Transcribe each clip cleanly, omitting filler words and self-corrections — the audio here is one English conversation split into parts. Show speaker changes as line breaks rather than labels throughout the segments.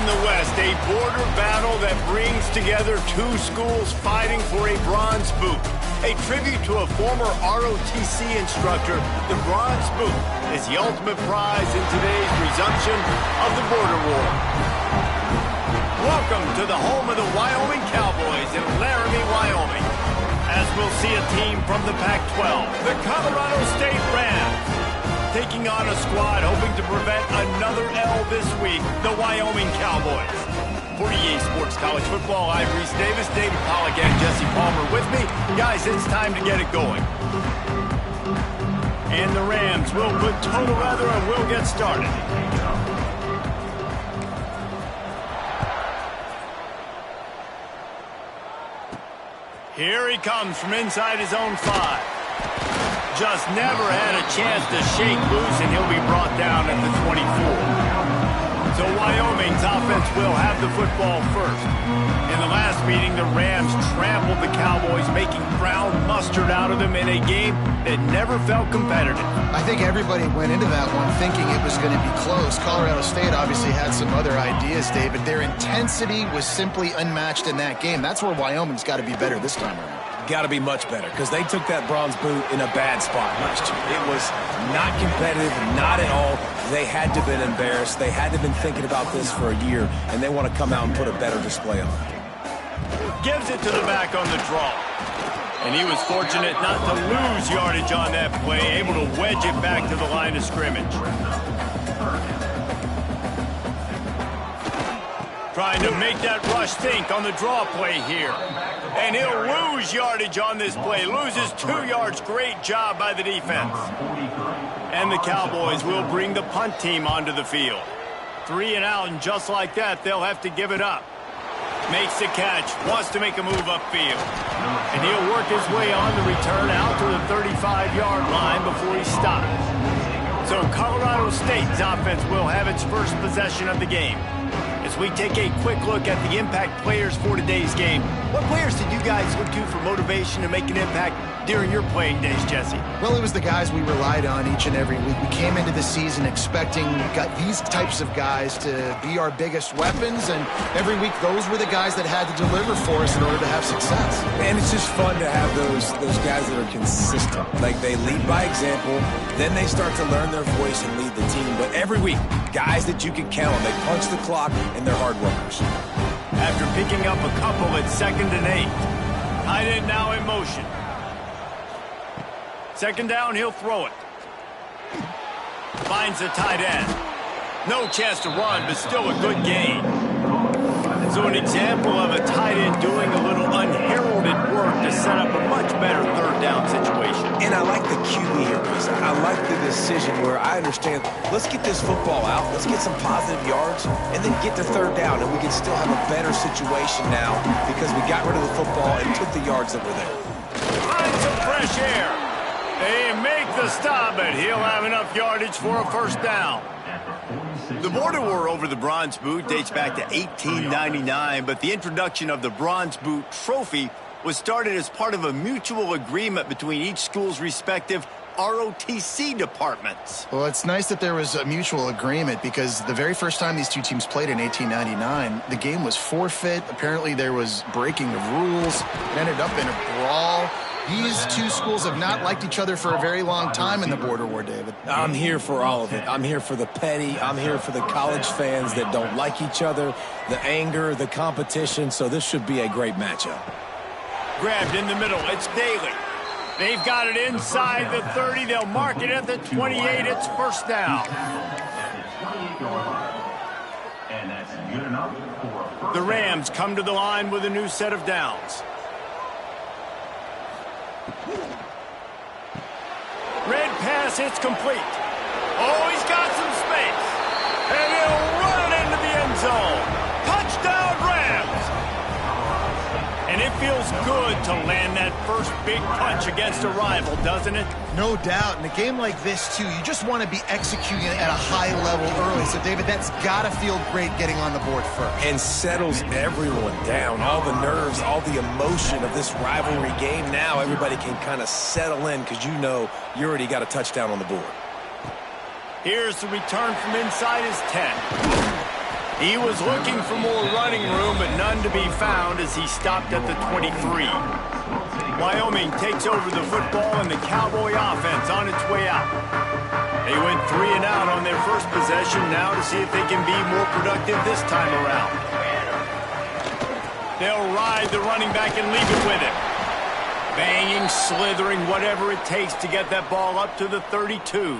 in the West, a border battle that brings together two schools fighting for a bronze boot. A tribute to a former ROTC instructor, the Bronze Boot is the ultimate prize in today's resumption of the border war. Welcome to the home of the Wyoming Cowboys in Laramie, Wyoming. As we'll see a team from the Pac-12, the Colorado State Rams, taking on a squad hoping to prevent another L this week, the Wyoming Cowboys. For EA Sports College Football, I'm Reese Davis, David Pollack, and Jesse Palmer with me. Guys, it's time to get it going. And the Rams will put total weather and we'll get started. Here he comes from inside his own 5. Just never had a chance to shake loose, and he'll be brought down at the 24. So Wyoming's offense will have the football first. In the last meeting, the Rams trampled the Cowboys, making brown mustard out of them in a game that never felt competitive.
I think everybody went into that one thinking it was going to be close. Colorado State obviously had some other ideas, David. Their intensity was simply unmatched in that game. That's where Wyoming's got to be better this time around.
Got to be much better because they took that bronze boot in a bad spot last year. It was not competitive, not at all. They had to have been embarrassed. They had to have been thinking about this for a year, and they want to come out and put a better display on.
Gives it to the back on the draw. And he was fortunate not to lose yardage on that play, able to wedge it back to the line of scrimmage. Trying to make that rush think on the draw play here. And he'll lose yardage on this play. Loses 2 yards. Great job by the defense. And the Cowboys will bring the punt team onto the field. 3 and out, and just like that, they'll have to give it up. Makes the catch. Wants to make a move upfield. And he'll work his way on the return out to the 35-yard line before he stops. So Colorado State's offense will have its first possession of the game. As we take a quick look at the impact players for today's game, what players did you guys look to for motivation to make an impact during your playing days, Jesse?
Well, it was the guys we relied on each and every week. We came into the season expecting these types of guys to be our biggest weapons, and every week those were the guys that had to deliver for us in order to have success.
And it's just fun to have those guys that are consistent. Like, they lead by example, then they start to learn their voice and lead the team. But every week, guys that you can count on, they punch the clock, and they're hard workers.
After picking up a couple at 2nd and 8, tight end now in motion. 2nd down, he'll throw it. Finds the tight end. No chance to run, but still a good gain. So an example of a tight end doing a little unheralded work to set up a much better 3rd down situation.
And I like the QB here, Chris. I like the decision where I understand, let's get this football out, let's get some positive yards, and then get to 3rd down, and we can still have a better situation now because we got rid of the football and took the yards that were there.
Find some fresh air. They make the stop, but he'll have enough yardage for a 1st down. The border war over the Bronze Boot dates back to 1899, but the introduction of the Bronze Boot trophy was started as part of a mutual agreement between each school's respective ROTC departments.
Well, it's nice that there was a mutual agreement because the very first time these two teams played in 1899, the game was forfeit. Apparently there was breaking of rules. It ended up in a brawl. These two schools have not liked each other for a very long time in the border war, David.
I'm here for all of it. I'm here for the petty. I'm here for the college fans that don't like each other, the anger, the competition. So this should be a great matchup.
Grabbed in the middle. It's Daly. They've got it inside the 30. They'll mark it at the 28. It's 1st down. The Rams come to the line with a new set of downs. Red pass, it's complete. Oh, he's got some space. And he'll run it into the end zone. Touchdown, Rams! And it feels good to land that first big punch against a rival, doesn't it?
No doubt. In a game like this, too, you just want to be executing at a high level early. So, David, that's got to feel great getting on the board first.
And settles everyone down. All the nerves, all the emotion of this rivalry game. Now everybody can kind of settle in because you know you already got a touchdown on the board.
Here's the return from inside his 10. He was looking for more running room, but none to be found as he stopped at the 23. Wyoming takes over the football, and the Cowboy offense on its way out. They went 3 and out on their first possession, now to see if they can be more productive this time around. They'll ride the running back and leave it with him. Banging, slithering, whatever it takes to get that ball up to the 32.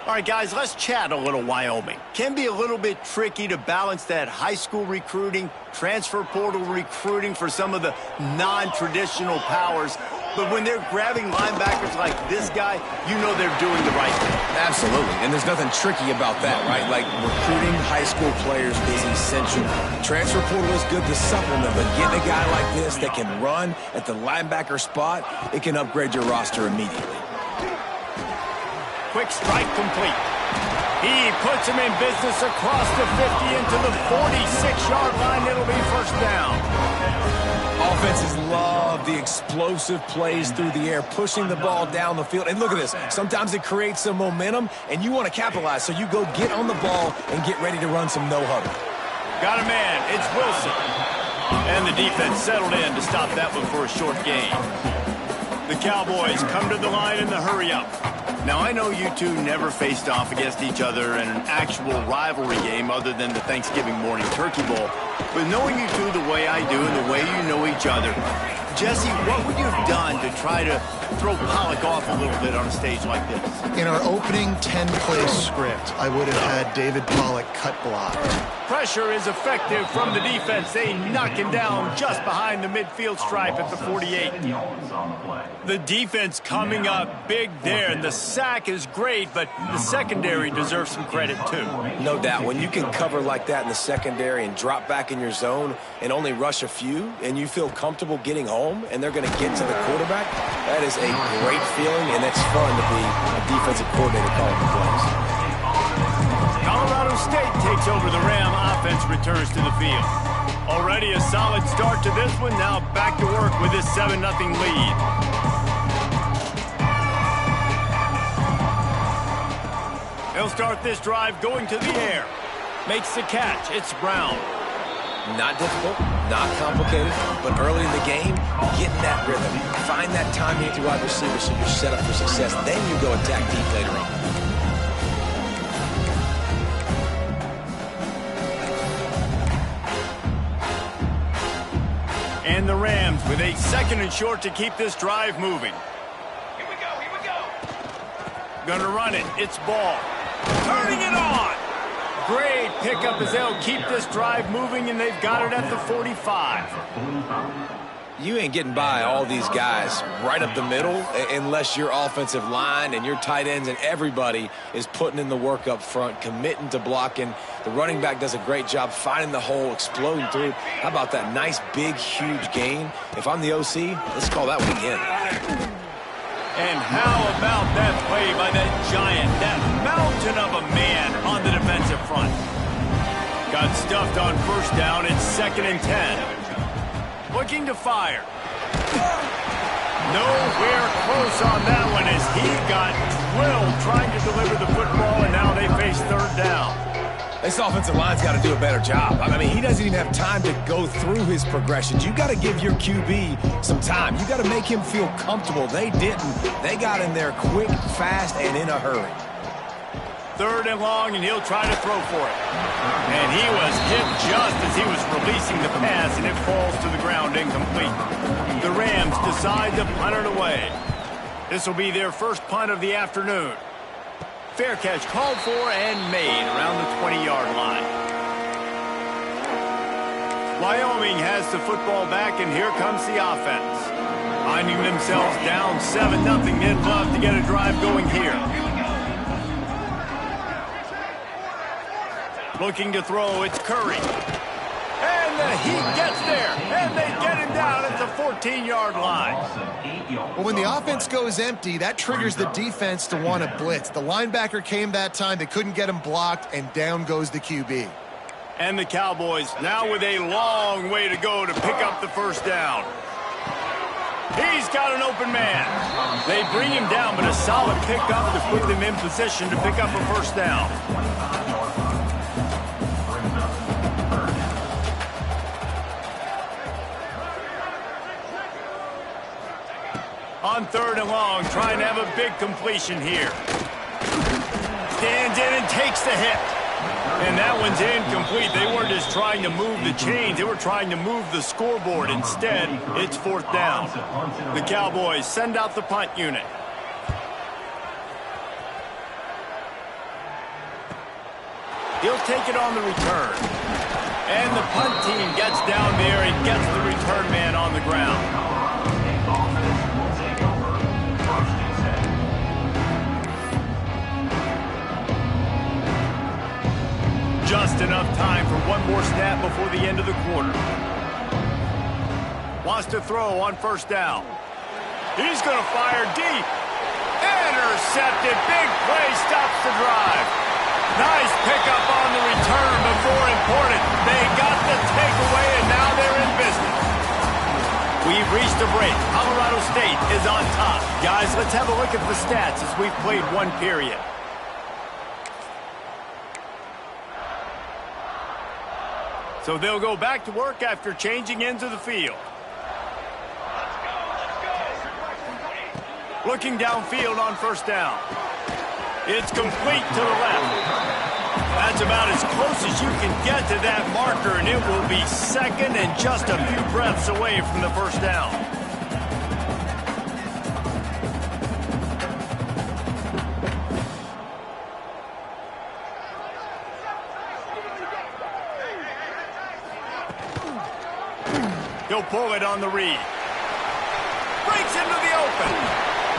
All right, guys, let's chat a little Wyoming. Can be a little bit tricky to balance that high school recruiting, transfer portal recruiting for some of the non-traditional powers. But when they're grabbing linebackers like this guy, you know they're doing the right thing.
Absolutely, and there's nothing tricky about that, right? Like, recruiting high school players is essential. Transfer portal is good to supplement, but getting a guy like this that can run at the linebacker spot, it can upgrade your roster immediately.
Quick strike complete. He puts him in business across the 50 into the 46-yard line. It'll be first down.
Offenses love the explosive plays through the air, pushing the ball down the field. And look at this. Sometimes it creates some momentum, and you want to capitalize. So you go get on the ball and get ready to run some no-huddle.
Got a man. It's Wilson. And the defense settled in to stop that one for a short gain. The Cowboys come to the line in the hurry-up. Now, I know you two never faced off against each other in an actual rivalry game other than the Thanksgiving morning turkey bowl. But knowing you two the way I do and the way you know each other, Jesse, what would you have done to try to throw Pollock off a little bit on a stage like this?
In our opening 10-play script, I would have had David Pollock cut block.
Pressure is effective from the defense. They knock him down just behind the midfield stripe at the 48. The defense coming up big there, and the sack is great, but the secondary deserves some credit too.
No doubt. When you can cover like that in the secondary and drop back in your zone and only rush a few, and you feel comfortable getting home, and they're going to get to the quarterback, that is a great feeling, and it's fun to be a defensive coordinator calling the plays.
Colorado State takes over. The Ram offense returns to the field. Already a solid start to this one. Now back to work with this 7-0 lead. He'll start this drive going to the air. Makes the catch. It's Brown.
Not difficult, not complicated, but early in the game, getting that rhythm. Find that timing with your wide receiver so you're set up for success. Then you go attack deep later on.
And the Rams with a 2nd and short to keep this drive moving.
Here we go.
Gonna run it. It's Ball. Turning it on. Great pickup as they'll keep this drive moving, and they've got it at the 45.
You ain't getting by all these guys right up the middle unless your offensive line and your tight ends and everybody is putting in the work up front, committing to blocking. The running back does a great job finding the hole, exploding through. How about that nice, big, huge gain? If I'm the OC, let's call that one again.
And how about that play by that giant, that mountain of a man on the defensive front? Got stuffed on first down. It's 2nd and 10. Looking to fire. Nowhere close on that one as he got drilled trying to deliver the football, and now they face 3rd down.
This offensive line's got to do a better job. I mean, he doesn't even have time to go through his progressions. You got to give your QB some time. You got to make him feel comfortable. They didn't. They got in there quick, fast, and in a hurry.
3rd and long, and he'll try to throw for it. And he was hit just as he was releasing the pass, and it falls to the ground incomplete. The Rams decide to punt it away. This will be their first punt of the afternoon. Fair catch called for and made around the 20-yard line. Wyoming has the football back, and here comes the offense. Finding themselves down 7-0, they'd love to get a drive going here. Looking to throw, it's Curry. And the heat gets there, and they get him down at the 14-yard line.
Well, when the offense goes empty, that triggers the defense to want to blitz. The linebacker came that time. They couldn't get him blocked, and down goes the QB.
And the Cowboys now with a long way to go to pick up the first down. He's got an open man. They bring him down, but a solid pickup to put them in position to pick up a first down. On 3rd and long, trying to have a big completion here. Stands in and takes the hit. And that one's incomplete. They weren't just trying to move the chains. They were trying to move the scoreboard. Instead, it's 4th down. The Cowboys send out the punt unit. He'll take it on the return. And the punt team gets down there and gets the return man on the ground. Just enough time for one more snap before the end of the quarter. Wants to throw on 1st down. He's going to fire deep. Intercepted. Big play stops the drive. Nice pickup on the return, but more important, they got the takeaway, and now they're in business. We've reached a break. Colorado State is on top. Guys, let's have a look at the stats as we've played one period. So they'll go back to work after changing ends of the field. Looking downfield on 1st down. It's complete to the left. That's about as close as you can get to that marker, and it will be 2nd and just a few breaths away from the 1st down. He'll pull it on the read. Breaks into the open.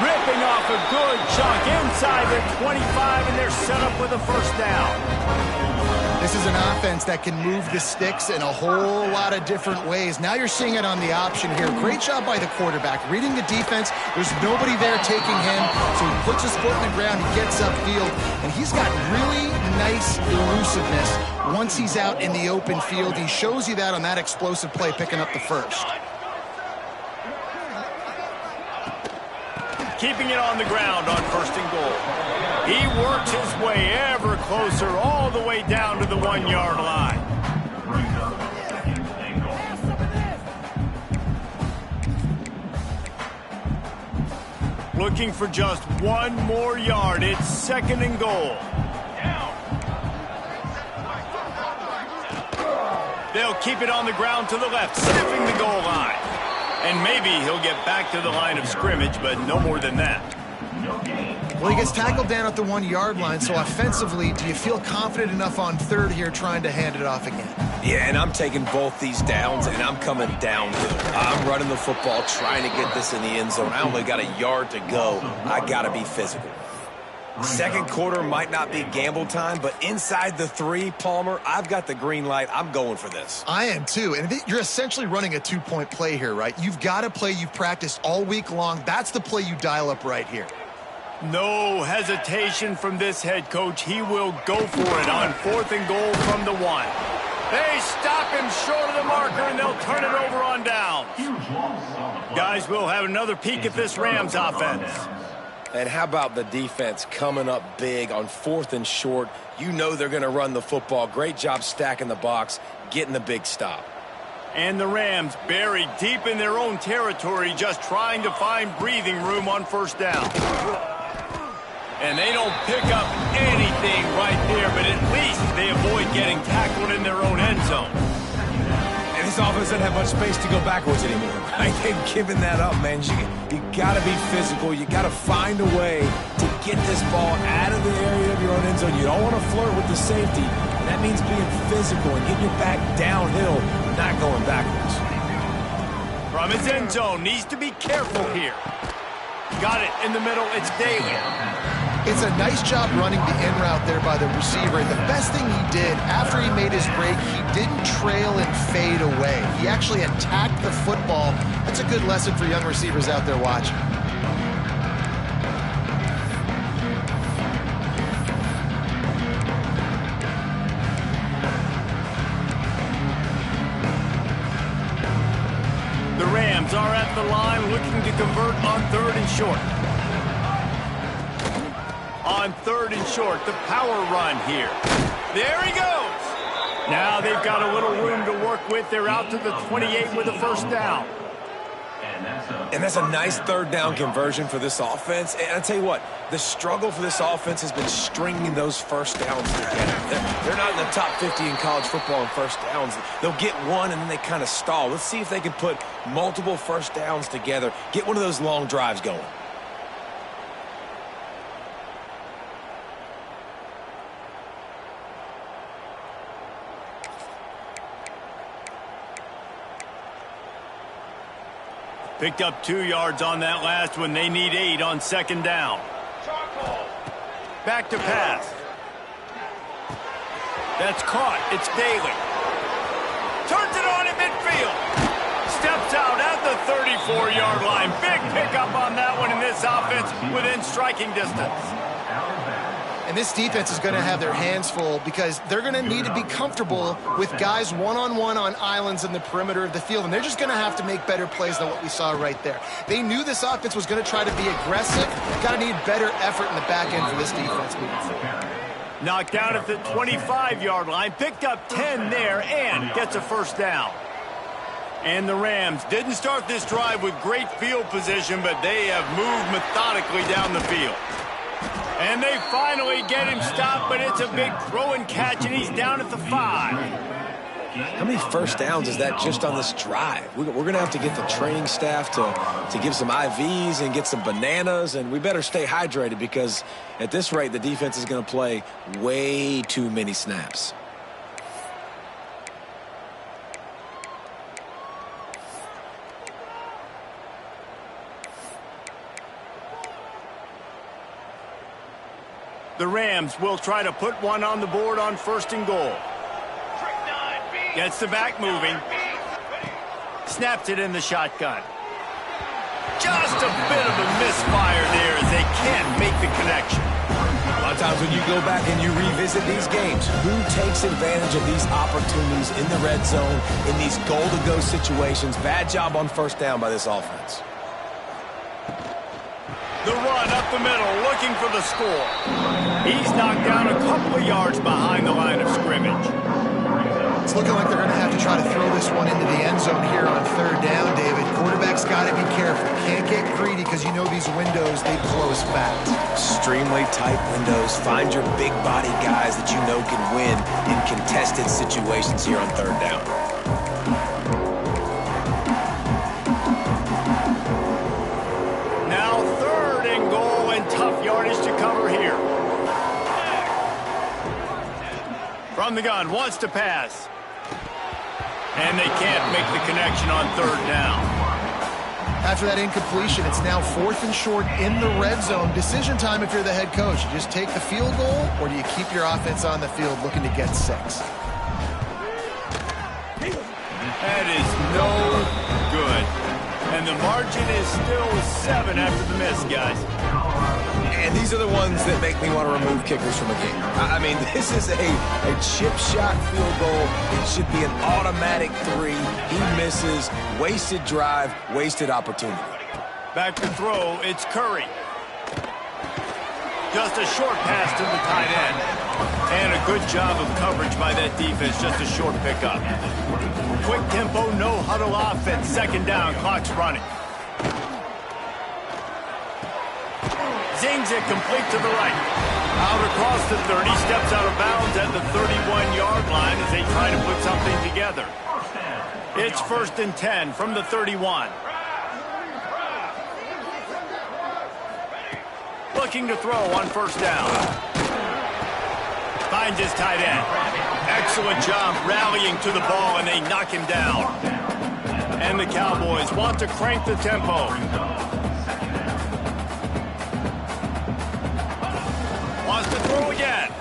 Ripping off a good chunk inside the 25, and they're set up with a 1st down.
This is an offense that can move the sticks in a whole lot of different ways. Now you're seeing it on the option here. Great job by the quarterback. Reading the defense, there's nobody there taking him, so he puts his foot in the ground, he gets upfield, and he's got really nice elusiveness once he's out in the open field. He shows you that on that explosive play, picking up the 1st.
Keeping it on the ground on 1st and goal. He works his way ever closer all the way down to the 1-yard line. Looking for just one more yard. It's 2nd and goal. They'll keep it on the ground to the left, sniffing the goal line. And maybe he'll get back to the line of scrimmage, but no more than that.
Well, he gets tackled down at the 1-yard line, so offensively, do you feel confident enough on 3rd here trying to hand it off again?
Yeah, and I'm taking both these downs, and I'm coming downhill. I'm running the football, trying to get this in the end zone. I only got a yard to go. I got to be physical. 2nd quarter might not be gamble time, but inside the 3, Palmer, I've got the green light. I'm going for this.
I am too, and you're essentially running a 2-point play here, right? You've got a play you've practiced all week long. That's the play you dial up right here.
No hesitation from this head coach. He will go for it on 4th and goal from the 1. They stop him short of the marker, and they'll turn it over on downs. Guys, we'll have another peek at this Rams offense.
And how about the defense coming up big on 4th and short? You know they're going to run the football. Great job stacking the box, getting the big stop.
And the Rams buried deep in their own territory, just trying to find breathing room on 1st down. And they don't pick up anything right there, but at least they avoid getting tackled in their own end zone.
And this offense doesn't have much space to go backwards anymore. I ain't giving that up, man. You got to be physical. You got to find a way to get this ball out of the area of your own end zone. You don't want to flirt with the safety. That means being physical and getting your back downhill, not going backwards.
From his end zone, needs to be careful here. Got it in the middle. It's Daly.
It's a nice job running the in route there by the receiver. And the best thing he did after he made his break, he didn't trail and fade away. He actually attacked the football. That's a good lesson for young receivers out there watching.
The Rams are at the line looking to convert on 3rd and short. On 3rd and short, the power run here. There he goes. Now they've got a little room to work with. They're out to the 28 with a 1st down.
And that's a nice third down conversion for this offense. And I tell you what, the struggle for this offense has been stringing those first downs together. They're not in the top 50 in college football in first downs. They'll get one and then they kind of stall. Let's see if they can put multiple first downs together, get one of those long drives going.
Picked up 2 yards on that last one. They need 8 on second down. Back to pass. That's caught. It's Daly. Turns it on at midfield. Steps out at the 34-yard line. Big pickup on that one in this offense within striking distance.
And this defense is going to have their hands full because they're going to need to be comfortable with guys one-on-one on islands in the perimeter of the field, and they're just going to have to make better plays than what we saw right there. They knew this offense was going to try to be aggressive. Got to need better effort in the back end for this defense moving forward.
Knocked down at the 25-yard line, picked up 10 there, and gets a first down. And the Rams didn't start this drive with great field position, but they have moved methodically down the field. And they finally get him stopped, but it's a big throw and catch, and he's down at the 5.
How many first downs is that just on this drive? We're going to have to get the training staff to give some IVs and get some bananas, and we better stay hydrated because at this rate, the defense is going to play way too many snaps.
The Rams will try to put one on the board on first and goal. Gets the back moving. Snaps it in the shotgun. Just a bit of a misfire there as they can't make the connection.
A lot of times when you go back and you revisit these games, who takes advantage of these opportunities in the red zone, in these goal-to-go situations? Bad job on first down by this offense.
The run up the middle, looking for the score. He's knocked down a couple of yards behind the line of scrimmage.
It's looking like they're going to have to try to throw this one into the end zone here on third down, David. Quarterback's got to be careful. Can't get greedy because you know these windows, they close fast.
Extremely tight windows. Find your big body guys that you know can win in contested situations here on third down.
Now third and goal and tough yardage to cover here. From the gun, wants to pass. And they can't make the connection on third down.
After that incompletion, it's now 4th and short in the red zone. Decision time if you're the head coach. You just take the field goal, or do you keep your offense on the field looking to get 6?
That is no good. And the margin is still 7 after the miss, guys.
And these are the ones that make me want to remove kickers from a game. I mean, this is a chip shot field goal. It should be an automatic 3. He misses. Wasted drive, wasted opportunity.
Back to throw, it's Curry. Just a short pass to the tight end. And a good job of coverage by that defense, just a short pickup. Quick tempo, no huddle offense. Second down, clock's running. Zings it complete to the right. Out across the 30, steps out of bounds at the 31-yard line as they try to put something together. It's 1st and 10 from the 31. Looking to throw on first down. Finds his tight end. Excellent job rallying to the ball, and they knock him down. And the Cowboys want to crank the tempo. Wants to throw again.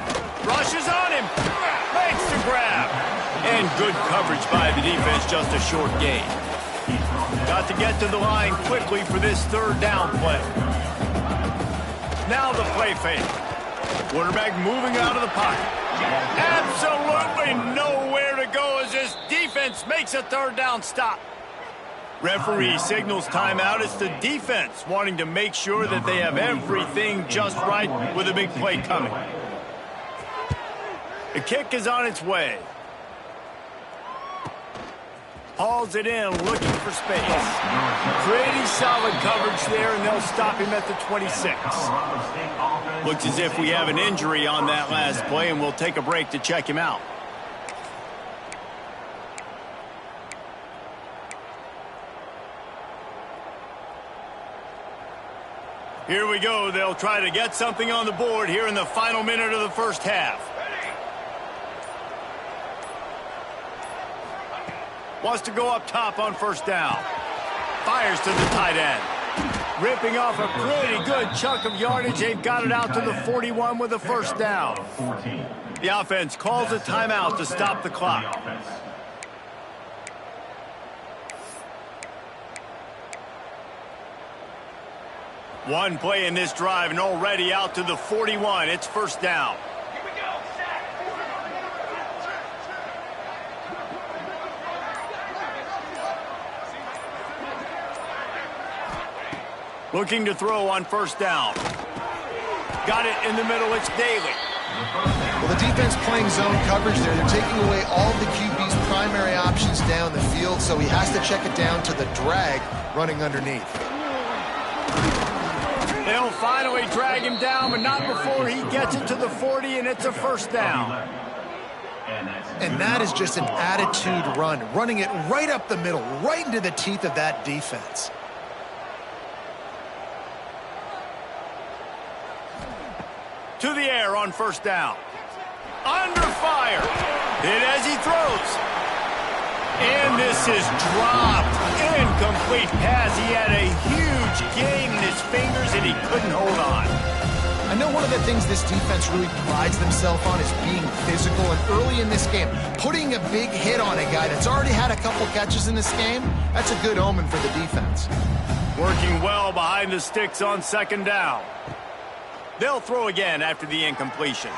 Rushes on him. Makes the grab. And good coverage by the defense, just a short gain. Got to get to the line quickly for this third down play. Now the play fake. Quarterback moving out of the pocket. Absolutely nowhere to go as this defense makes a third down stop. Referee signals timeout. It's the defense wanting to make sure that they have everything just right with a big play coming. The kick is on its way. Hauls it in, looking for space. Pretty solid coverage there, and they'll stop him at the 26. Looks as if we have an injury on that last play, and we'll take a break to check him out. Here we go. They'll try to get something on the board here in the final minute of the first half. Wants to go up top on first down. Fires to the tight end. Ripping off a pretty good chunk of yardage. They've got it out to the 41 with a first down. The offense calls a timeout to stop the clock. One play in this drive and already out to the 41. It's first down. Looking to throw on first down. Got it in the middle. It's Daly.
Well, the defense playing zone coverage there. They're taking away all the QB's primary options down the field, so he has to check it down to the drag running underneath.
They'll finally drag him down, but not before he gets it to the 40, and it's a first down.
And that is just an attitude run, running it right up the middle, right into the teeth of that defense.
To the air on first down. Under fire. Hit as he throws. And this is dropped. Incomplete pass. He had a huge gain in his fingers, and he couldn't hold on.
I know one of the things this defense really prides themselves on is being physical, and early in this game, putting a big hit on a guy that's already had a couple catches in this game, that's a good omen for the defense.
Working well behind the sticks on second down. They'll throw again after the incompletion.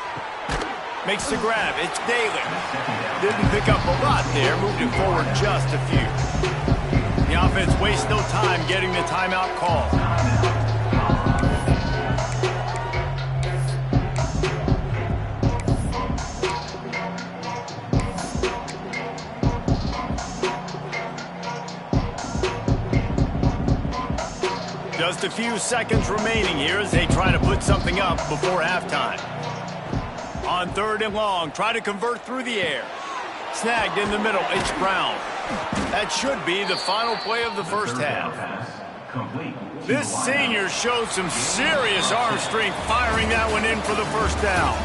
Makes the grab. It's Daly. Didn't pick up a lot there. Moved it forward just a few. The offense wastes no time getting the timeout call. Just a few seconds remaining here as they try to put something up before halftime. On third and long, try to convert through the air. Snagged in the middle, it's Brown. That should be the final play of the first half. This senior showed some serious arm strength firing that one in for the first down.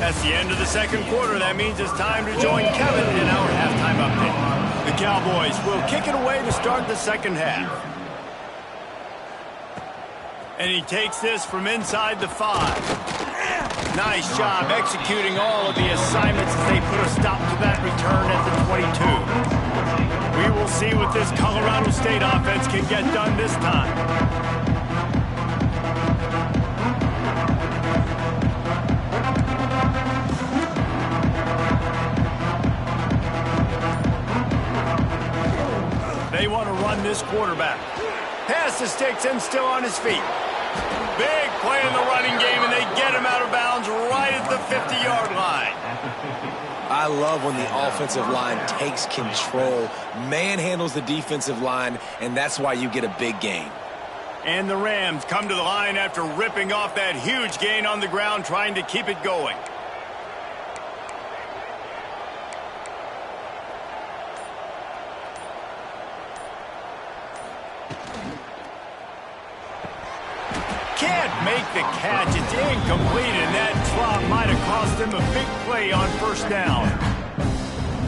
That's the end of the second quarter. That means it's time to join Kevin in our halftime update. The Cowboys will kick it away to start the second half. And he takes this from inside the 5. Nice job executing all of the assignments as they put a stop to that return at the 22. We will see what this Colorado State offense can get done this time. They want to run this quarterback. Pass the sticks and still on his feet. Big play in the running game, and they get him out of bounds right at the 50-yard line.
I love when the offensive line takes control, manhandles the defensive line, and that's why you get a big gain.
And the Rams come to the line after ripping off that huge gain on the ground, trying to keep it going. Can't make the catch. It's incomplete, and that drop might have cost him a big play on first down.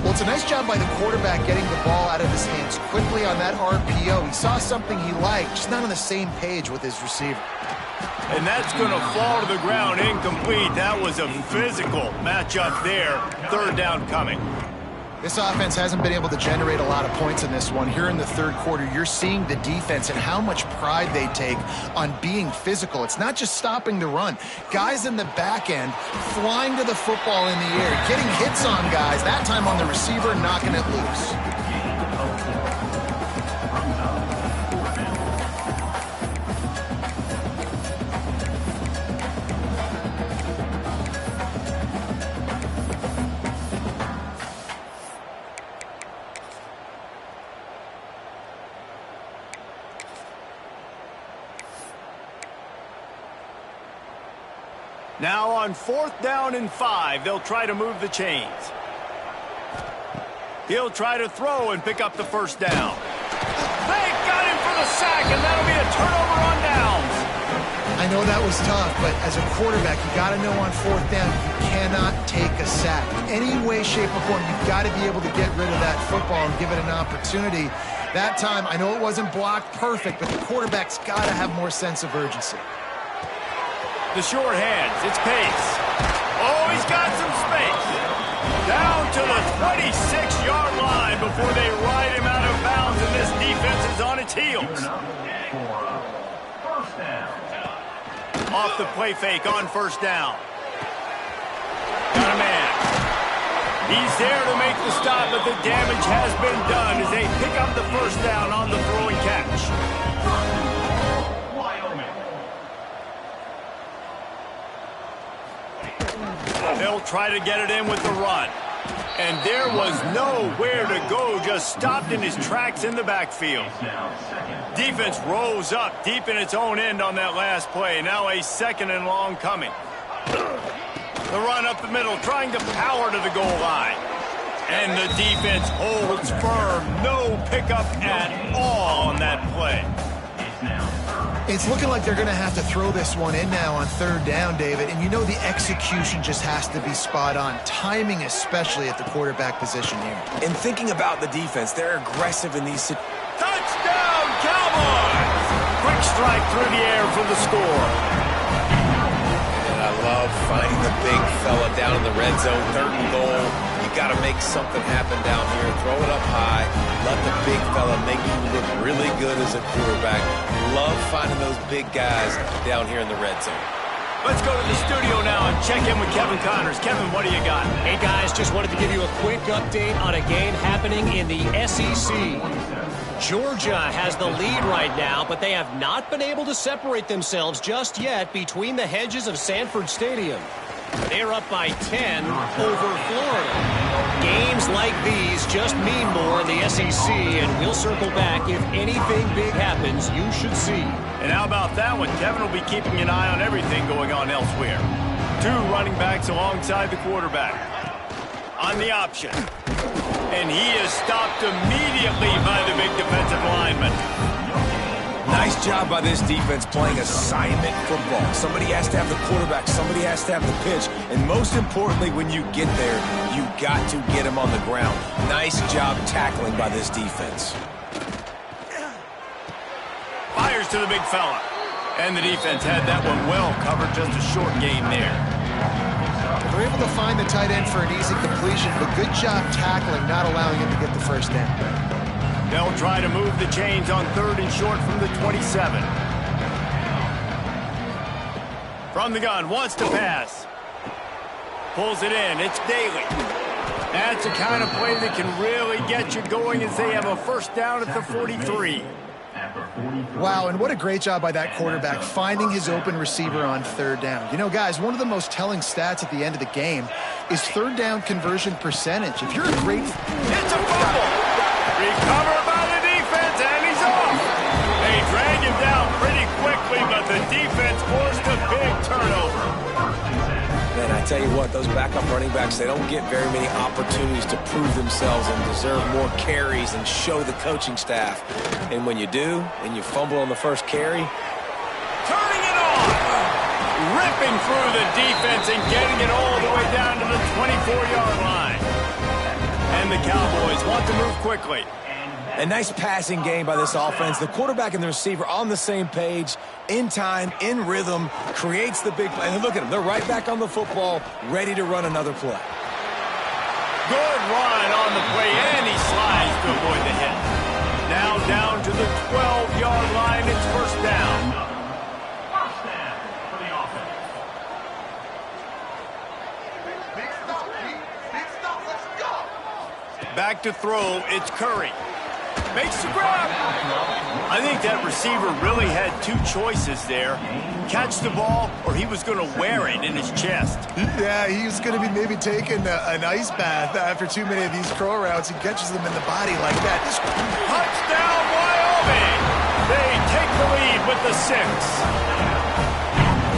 Well, it's a nice job by the quarterback getting the ball out of his hands quickly on that RPO. He saw something he liked, just not on the same page with his receiver.
And that's going to fall to the ground incomplete. That was a physical matchup there. Third down coming.
This offense hasn't been able to generate a lot of points in this one. Here in the third quarter, you're seeing the defense and how much pride they take on being physical. It's not just stopping the run. Guys in the back end flying to the football in the air, getting hits on guys, that time on the receiver, knocking it loose.
Now on 4th down and 5, they'll try to move the chains. He'll try to throw and pick up the first down. They got him for the sack, and that'll be a turnover on downs.
I know that was tough, but as a quarterback, you got to know on 4th down, you cannot take a sack. Any way, shape, or form, you've got to be able to get rid of that football and give it an opportunity. That time, I know it wasn't blocked perfect, but the quarterback's got to have more sense of urgency.
The short hands, it's Pace. Oh, he's got some space. Down to the 26-yard line before they ride him out of bounds, and this defense is on its heels. Off the play fake on 1st down. Got a man. He's there to make the stop, but the damage has been done as they pick up the first down on the throwing catch.
Wyoming.
They'll try to get it in with the run. And there was nowhere to go, just stopped in his tracks in the backfield. Defense rose up deep in its own end on that last play. Now a 2nd and long coming. The run up the middle, trying to power to the goal line. And the defense holds firm. No pickup at all on that play.
It's looking like they're going to have to throw this one in now on 3rd down, David. And you know the execution just has to be spot on. Timing especially at the quarterback position here.
And thinking about the defense, they're aggressive in these situations.
Touchdown, Cowboys! Quick strike through the air for the score.
And I love finding the big fella down in the red zone, 3rd and goal. You got to make something happen down here. Throw it up high. Let the big fella make you look really good as a quarterback. Love finding those big guys down here in the red zone.
Let's go to the studio now and check in with Kevin Connors. Kevin, what do you got?
Hey, guys, just wanted to give you a quick update on a game happening in the SEC. Georgia has the lead right now, but they have not been able to separate themselves just yet between the hedges of Sanford Stadium. They're up by 10 over Florida. Games like these just mean more in the SEC, and we'll circle back if anything big happens you should see.
And how about that one? Kevin will be keeping an eye on everything going on elsewhere. 2 running backs alongside the quarterback. On the option. And he is stopped immediately by the big defensive lineman.
Nice job by this defense playing assignment football. Somebody has to have the quarterback. Somebody has to have the pitch. And most importantly, when you get there, you got to get him on the ground. Nice job tackling by this defense.
Fires to the big fella. And the defense had that one well covered. Just a short gain there.
They're able to find the tight end for an easy completion, but good job tackling, not allowing him to get the first down.
They'll try to move the chains on 3rd and short from the 27. From the gun, wants to pass. Pulls it in, it's Daly. That's the kind of play that can really get you going as they have a first down at the 43.
Wow, and what a great job by that quarterback finding his open receiver on 3rd down. You know, guys, one of the most telling stats at the end of the game is 3rd down conversion percentage. If you're a great...
It's a fumble! Recovered by the defense, and he's off! They drag him down pretty quickly, but the defense forced a big turnover.
Man, I tell you what, those backup running backs, they don't get very many opportunities to prove themselves and deserve more carries and show the coaching staff. And when you do, and you fumble on the first carry...
Turning it on! Ripping through the defense and getting it all the way down to the 24-yard line. And the Cowboys want to move quickly.
A nice passing game by this offense. The quarterback and the receiver on the same page, in time, in rhythm, creates the big play. And look at them. They're right back on the football, ready to run another play.
Good run on the play, and he slides to avoid the hit. Now down to the 12-yard line. It's first down. Back to throw, it's Curry. Makes the grab. I think that receiver really had 2 choices there. Catch the ball, or he was going to wear it in his chest.
Yeah, he was going to be maybe taking an ice bath after too many of these crow routes. He catches them in the body like that.
Touchdown, Wyoming! They take the lead with the 6.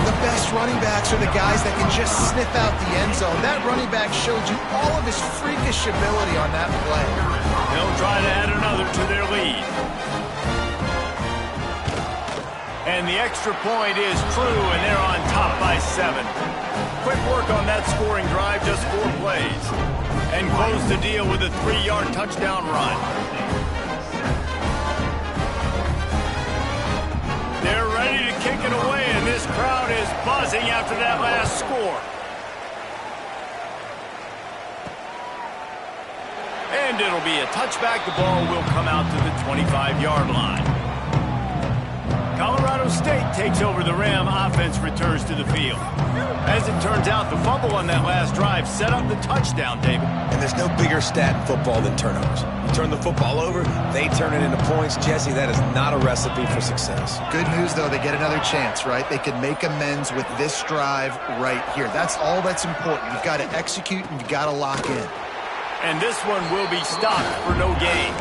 The best running backs are the guys that can just sniff out the end zone. That running back showed you all of his freakish ability on that play.
They'll try to add another to their lead. And the extra point is true, and they're on top by 7. Quick work on that scoring drive, just 4 plays. And close the deal with a 3-yard touchdown run. They're ready to kick it away, and this crowd is buzzing after that last score. And it'll be a touchback. The ball will come out to the 25-yard line. Colorado State takes over the Ram. Offense returns to the field. As it turns out, the fumble on that last drive set up the touchdown, David.
And there's no bigger stat in football than turnovers. You turn the football over, they turn it into points. Jesse, that is not a recipe for success.
Good news, though, they get another chance, right? They can make amends with this drive right here. That's all that's important. You've got to execute and you've got to lock in.
And this one will be stopped for no gain.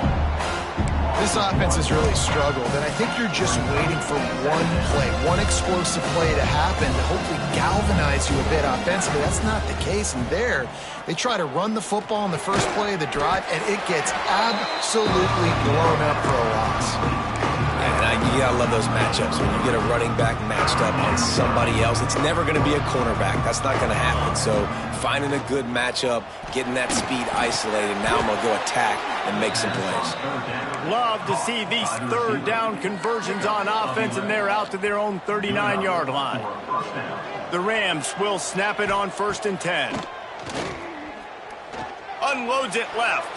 This offense has really struggled, and I think you're just waiting for one play, one explosive play to happen to hopefully galvanize you a bit offensively. That's not the case, and there, they try to run the football in the first play of the drive, and it gets absolutely blown up for a loss.
You gotta love those matchups. When you get a running back matched up on somebody else, it's never going to be a cornerback. That's not going to happen. So finding a good matchup, getting that speed isolated, now I'm going to go attack and make some plays.
Love to see these third down conversions on offense, and they're out to their own 39-yard line. The Rams will snap it on 1st and 10. Unloads it left.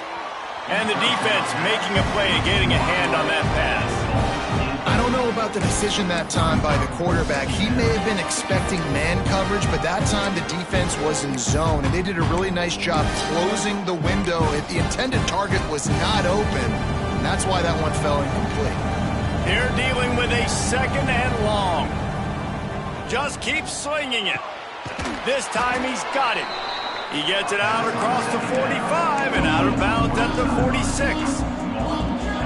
And the defense making a play and getting a hand on that pass.
I don't know about the decision that time by the quarterback. He may have been expecting man coverage, but that time the defense was in zone, and they did a really nice job closing the window. The intended target was not open, and that's why that one fell incomplete.
They're dealing with a 2nd and long. Just keep slinging it. This time he's got it. He gets it out across the 45 and out of bounds at the 46.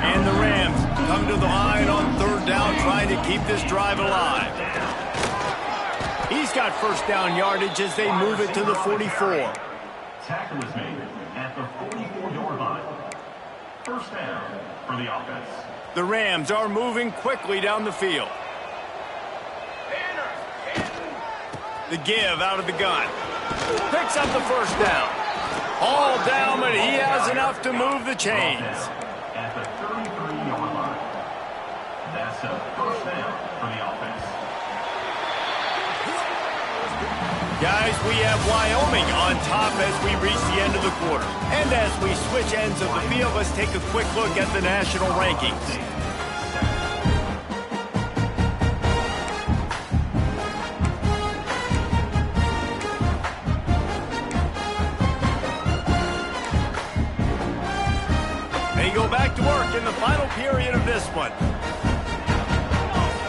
And the Rams come to the line on 3rd down, trying to keep this drive alive. He's got 1st down yardage as they move it to the 44.
Tackle is made at the 44-yard line. 1st down for the offense.
The Rams are moving quickly down the field. The give out of the gun. Picks up the 1st down. All down, but he has enough to move the chains.
At the 33-yard line. That's a 1st down for the offense.
Guys, we have Wyoming on top as we reach the end of the quarter. And as we switch ends of the field, let's take a quick look at the national rankings. They go back to work in the final period of this one.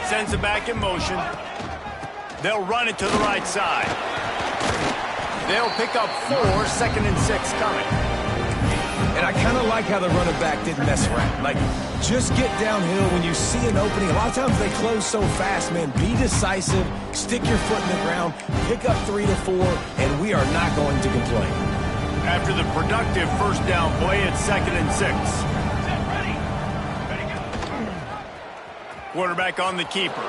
Sends it back in motion. They'll run it to the right side. They'll pick up 4, 2nd and 6 coming.
And I kind of like how the running back didn't mess around. Like, just get downhill when you see an opening. A lot of times they close so fast, man. Be decisive, stick your foot in the ground, pick up 3 to 4, and we are not going to complain.
After the productive 1st down play, it's 2nd and 6. Quarterback on the keeper.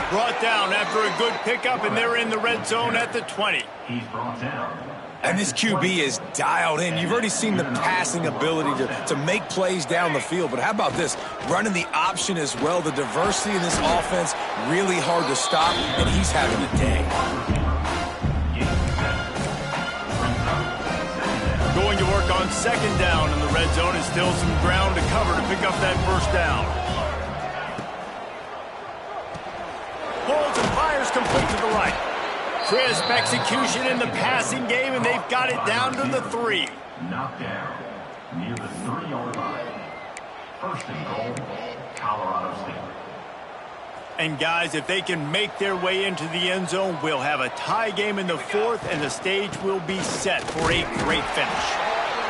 Brought down after a good pickup, and they're in the red zone at the 20.
He's brought down.
And this QB is dialed in. You've already seen the passing ability to make plays down the field. But how about this? Running the option as well. The diversity in this offense, really hard to stop, and he's having a day.
Going to work on 2nd down in the red zone, and still some ground to cover to pick up that 1st down. Pulls and fires complete to the right. Crisp execution in the passing game, and they've got it down to the 3.
Knocked down near the 3-yard line. 1st and goal, Colorado State.
And guys, if they can make their way into the end zone, we'll have a tie game in the 4th, and the stage will be set for a great finish.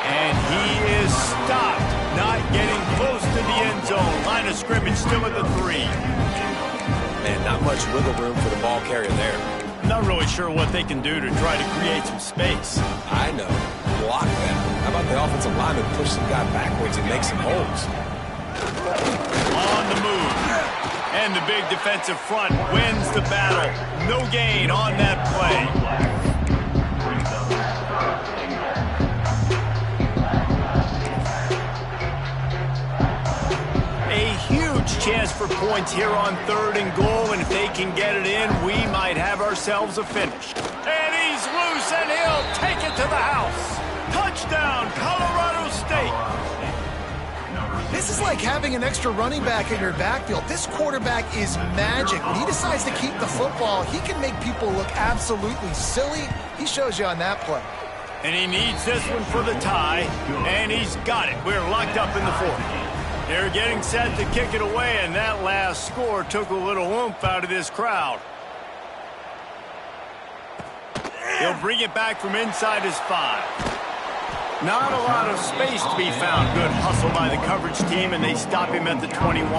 And he is stopped, not getting close to the end zone. Line of scrimmage still at the 3.
Man, not much wiggle room for the ball carrier there.
Not really sure what they can do to try to create some space.
I know. Block that. How about the offensive lineman push some guy backwards and make some holes?
On the move. And the big defensive front wins the battle. No gain on that play. A huge chance for points here on 3rd and goal, and if they can get it in, we might have ourselves a finish. And he's loose, and he'll take it to the house. Touchdown, Colorado State.
This is like having an extra running back in your backfield. This quarterback is magic. When he decides to keep the football, he can make people look absolutely silly. He shows you on that play.
And he needs this one for the tie, and he's got it. We're locked up in the 4th. They're getting set to kick it away, and that last score took a little oomph out of this crowd. He'll bring it back from inside his 5. Not a lot of space to be found. Good hustle by the coverage team, and they stop him at the 21.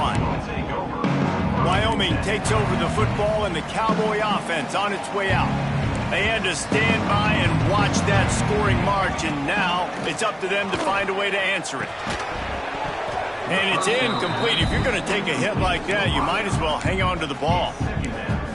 Wyoming takes over the football, and the Cowboy offense on its way out. They had to stand by and watch that scoring march, and now it's up to them to find a way to answer it. And it's incomplete. If you're going to take a hit like that, you might as well hang on to the ball.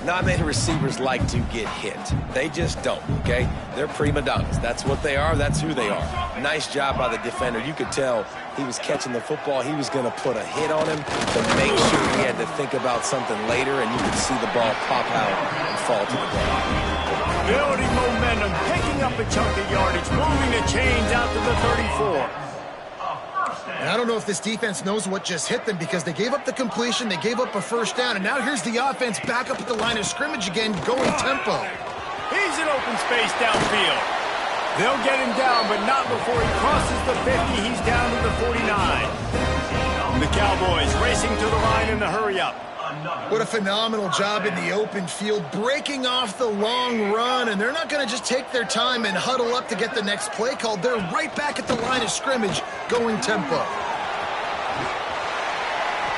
Not many receivers like to get hit. They just don't, okay? They're prima donnas. That's what they are. That's who they are. Nice job by the defender. You could tell he was catching the football. He was going to put a hit on him to make sure he had to think about something later, and you could see the ball pop out and fall to the ground.
Building momentum, picking up a chunk of yardage, moving the chains out to the 34.
And I don't know if this defense knows what just hit them because they gave up the completion, they gave up a 1st down, and now here's the offense back up at the line of scrimmage again, going tempo.
He's in open space downfield. They'll get him down, but not before he crosses the 50. He's down to the 49. The Cowboys racing to the line in the hurry-up.
What a phenomenal job in the open field, breaking off the long run, and they're not going to just take their time and huddle up to get the next play called. They're right back at the line of scrimmage, going tempo.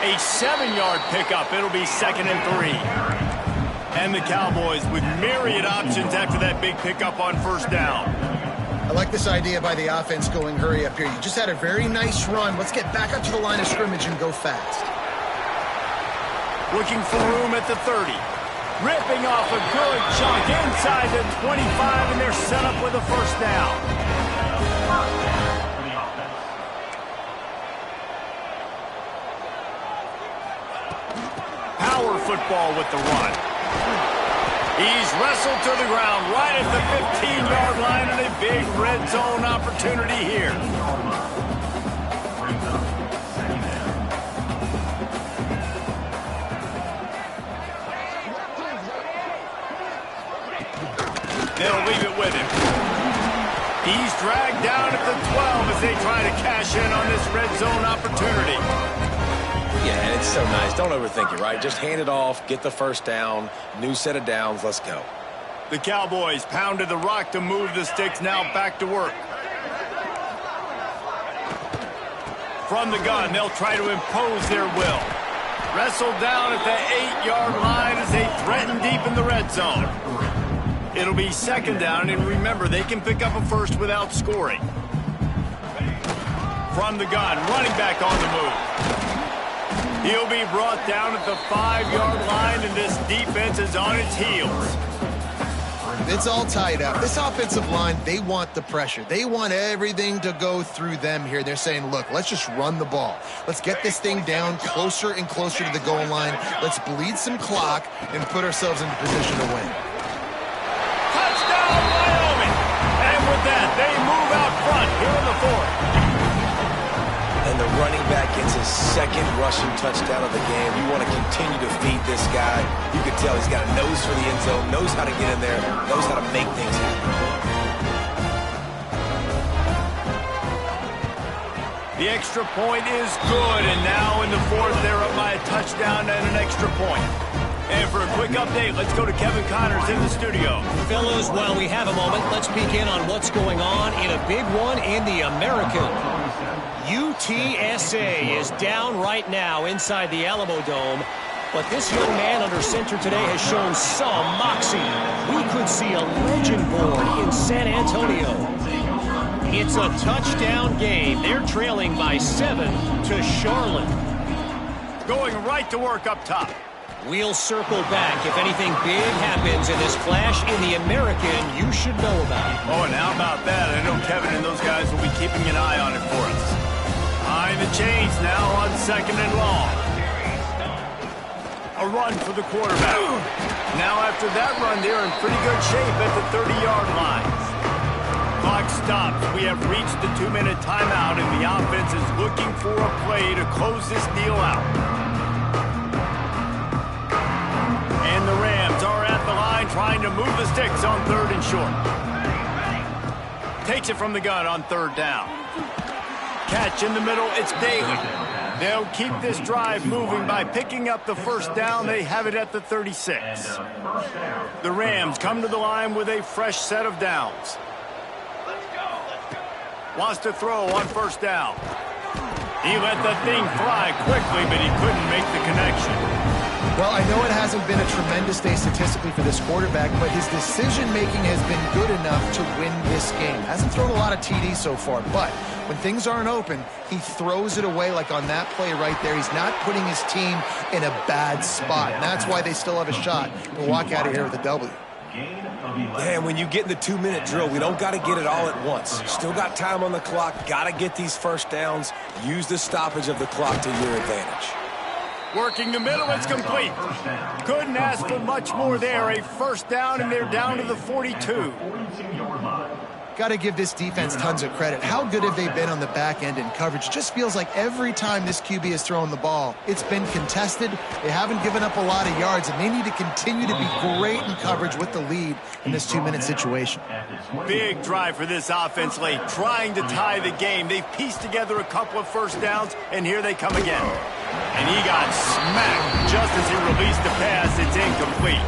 A 7-yard pickup. It'll be 2nd and 3. And the Cowboys with myriad options after that big pickup on 1st down.
I like this idea by the offense going hurry up here. You just had a very nice run. Let's get back up to the line of scrimmage and go fast.
Looking for room at the 30. Ripping off a good chunk inside the 25, and they're set up with a 1st down. Power football with the run. He's wrestled to the ground right at the 15-yard line, and a big red zone opportunity here. They'll leave it with him. He's dragged down at the 12 as they try to cash in on this red zone opportunity.
Yeah, and it's so nice. Don't overthink it, right? Just hand it off, get the 1st down, new set of downs, let's go.
The Cowboys pounded the rock to move the sticks, now back to work. From the gun, they'll try to impose their will. Wrestled down at the 8-yard line as they threaten deep in the red zone. It'll be 2nd down, and remember, they can pick up a 1st without scoring. From the gun, running back on the move. He'll be brought down at the 5-yard line, and this defense is on its heels.
It's all tied up. This offensive line, they want the pressure. They want everything to go through them here. They're saying, look, let's just run the ball. Let's get this thing down closer and closer to the goal line. Let's bleed some clock and put ourselves in position to win.
Touchdown, Wyoming! And with that, they move out front here in the 4th.
And the running back gets his 2nd rushing touchdown of the game. You want to continue to feed this guy. You can tell he's got a nose for the end zone, knows how to get in there, knows how to make things happen.
The extra point is good, and now in the 4th, they're up by a touchdown and an extra point. And for a quick update, let's go to Kevin Connors in the studio.
Fellas, while we have a moment, let's peek in on what's going on in a big one in the American. UTSA is down right now inside the Alamo Dome. But this young man under center today has shown some moxie. We could see a legend born in San Antonio. It's a touchdown game. They're trailing by 7 to Charlotte.
Going right to work up top.
We'll circle back if anything big happens in this clash in the American you should know about.
Oh, and how about that? I know Kevin and those guys will be keeping an eye on it for us. Behind the chains now on 2nd and long. A run for the quarterback. Now after that run, they're in pretty good shape at the 30-yard line. Clock stops. We have reached the 2-minute timeout, and the offense is looking for a play to close this deal out. And the Rams are at the line trying to move the sticks on 3rd and short. Takes it from the gun on 3rd down. Catch in the middle, it's Daly. They'll keep this drive moving by picking up the 1st down. They have it at the 36. The Rams come to the line with a fresh set of downs. Wants to throw on 1st down. He let the thing fly quickly, but he couldn't make the connection.
Well, I know it hasn't been a tremendous day statistically for this quarterback, but his decision-making has been good enough to win this game. Hasn't thrown a lot of TDs so far, but when things aren't open, he throws it away like on that play right there. He's not putting his team in a bad spot, and that's why they still have a shot to walk out of here with a W.
Yeah, and when you get in the 2-minute drill, we don't got to get it all at once. Still got time on the clock, got to get these 1st downs. Use the stoppage of the clock to your advantage.
Working the middle, it's complete. Couldn't ask for much more there. A 1st down, and they're down to the 42.
Got to give this defense tons of credit. How good have they been on the back end in coverage? Just feels like every time this QB is throwing the ball, it's been contested. They haven't given up a lot of yards, and they need to continue to be great in coverage with the lead in this 2-minute situation.
Big drive for this offense late, trying to tie the game. They've pieced together a couple of 1st downs, and here they come again. And he got smacked just as he released the pass. It's incomplete.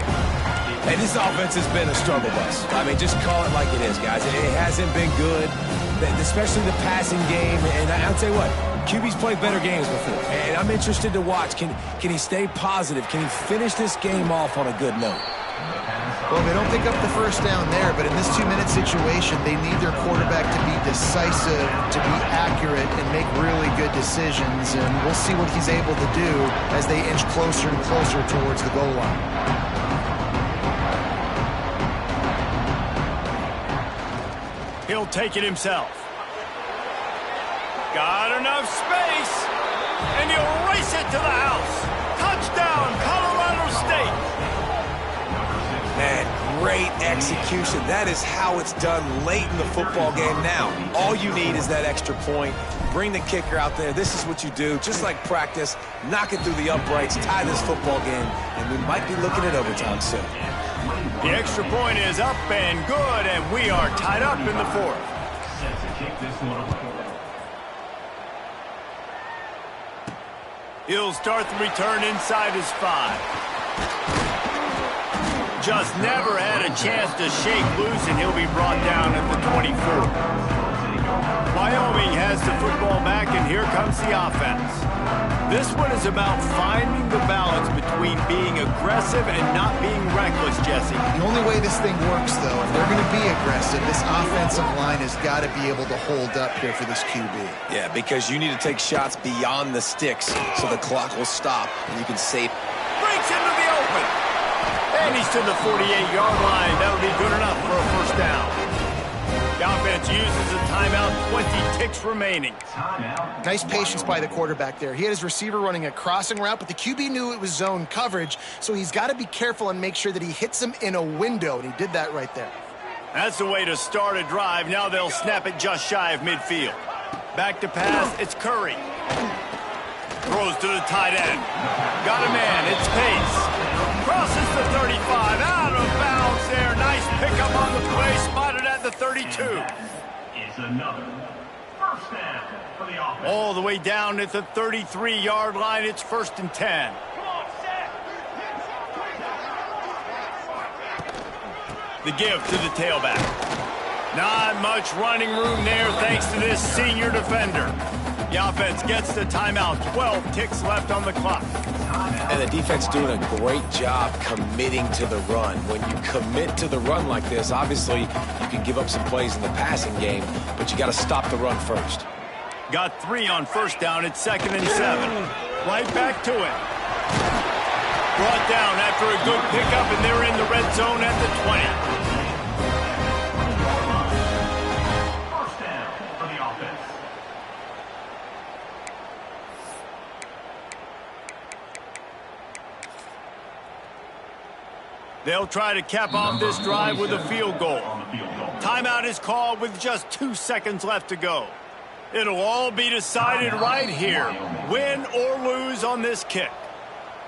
And this offense has been a struggle bus. I mean, just call it like it is, guys. It hasn't been good, especially the passing game. And I'll tell you what, QB's played better games before. And I'm interested to watch. Can he stay positive? Can he finish this game off on a good note?
Well, they don't pick up the 1st down there, but in this 2-minute situation, they need their quarterback to be decisive, to be accurate, and make really good decisions. And we'll see what he's able to do as they inch closer and closer towards the goal line.
He'll take it himself. Got enough space, and he'll race it to the house. Touchdown, Colorado State.
Man, great execution. That is how it's done late in the football game now. All you need is that extra point. Bring the kicker out there. This is what you do, just like practice. Knock it through the uprights, tie this football game, and we might be looking at overtime soon.
The extra point is up and good, and we are tied up in the 4th. He'll start the return inside his 5. Just never had a chance to shake loose, and he'll be brought down at the 24. Wyoming has the football back, and here comes the offense. This one is about finding the balance between being aggressive and not being reckless, Jesse.
The only way this thing works, though, if they're going to be aggressive, this offensive line has got to be able to hold up here for this QB.
Yeah, because you need to take shots beyond the sticks so the clock will stop and you can save.
Breaks into the open. And he's to the 48-yard line. That'll be good enough for a 1st down. The offense uses a timeout, 20 ticks remaining.
Nice patience by the quarterback there. He had his receiver running a crossing route, but the QB knew it was zone coverage, so he's got to be careful and make sure that he hits him in a window, and he did that right there.
That's the way to start a drive. Now they'll snap it just shy of midfield. Back to pass, it's Curry. Throws to the tight end. Got a man, it's Pace. Crosses the 35, out of bounds there. Nice pickup on the play, spotted at the 32.
It's another 1st down for the offense.
All the way down at the 33-yard line, it's 1st and 10. The give to the tailback. Not much running room there thanks to this senior defender. The offense gets the timeout. 12 ticks left on the clock.
And the defense doing a great job committing to the run. When you commit to the run like this, obviously you can give up some plays in the passing game, but you got to stop the run first.
Got 3 on first down. It's 2nd and 7. Right back to it. Brought down after a good pickup, and they're in the red zone at the 20.
First down for the offense.
They'll try to cap off this drive with a field goal. Timeout is called with just 2 seconds left to go. It'll all be decided right here, win or lose on this kick.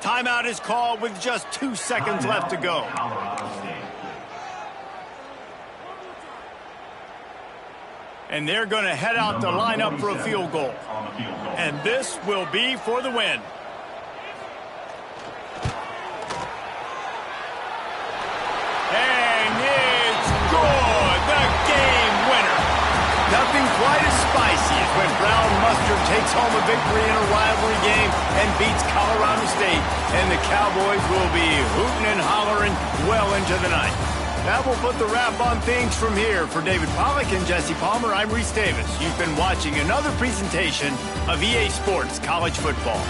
Timeout is called with just 2 seconds left to go. And they're going to head out to line up for a field goal. And this will be for the win. And it's good. The game winner. Nothing quite as spicy as when Brown Mustard takes home a victory in a rivalry game and beats Colorado State. And the Cowboys will be hooting and hollering well into the night. That will put the wrap on things from here. For David Pollack and Jesse Palmer, I'm Reese Davis. You've been watching another presentation of EA Sports College Football.